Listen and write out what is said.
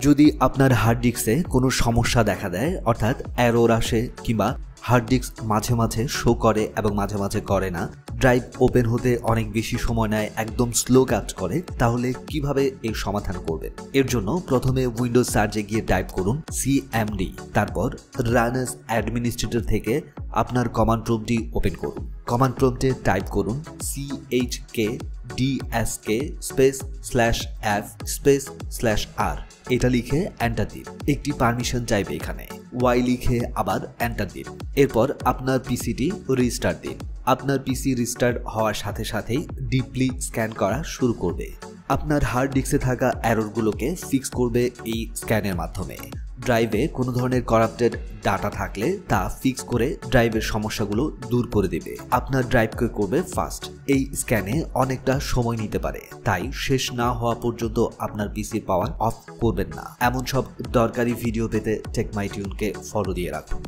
যদি আপনার হার্ড ডিস্কে কোনো সমস্যা দেখা দেয়, অর্থাৎ এরর আসে কিংবা হার্ড ডিস্ক মাঝে মাঝে শো করে এবং মাঝে মাঝে করে না, ড্রাইভ ওপেন হতে অনেক বেশি সময় নেয়, একদম স্লো কাজ করে, তাহলে কিভাবে এর সমাধান করবেন? এর জন্য প্রথমে উইন্ডোজ সার্চে গিয়ে টাইপ করুন cmd, তারপর রান অ্যাজ অ্যাডমিনিস্ট্রেটর থেকে আপনার কমান্ড প্রম্পটটি ওপেন করুন। কমান্ড প্রম্পটে টাইপ করুন chkdsk /f/r, এটা লিখে এন্টার দিন। একটি পারমিশন চাইবে এখানে, y লিখে আবার এন্টার দিন। এরপর আপনার পিসিটি রিস্টার্ট দিন। আপনার পিসি রিস্টার্ট হওয়ার সাথে সাথেই ডিপলি স্ক্যান করা শুরু করবে। আপনার হার্ড ডিস্কে থাকা এররগুলোকে ফিক্স করবে এই স্ক্যানের মাধ্যমে। ড্রাইভে কোনো ধরনের করাপ্টেড ডাটা থাকলে তা ফিক্স করে ড্রাইভের সমস্যাগুলো দূর করে দেবে। আপনার ড্রাইভকে করবে ফাস্ট। এই স্ক্যানে অনেকটা সময় নিতে পারে, তাই শেষ না হওয়া পর্যন্ত আপনার পিসির পাওয়ার অফ করবেন না। এমন সব দরকারি ভিডিও পেতে টেক মাই টিউনকে ফলো দিয়ে রাখুন।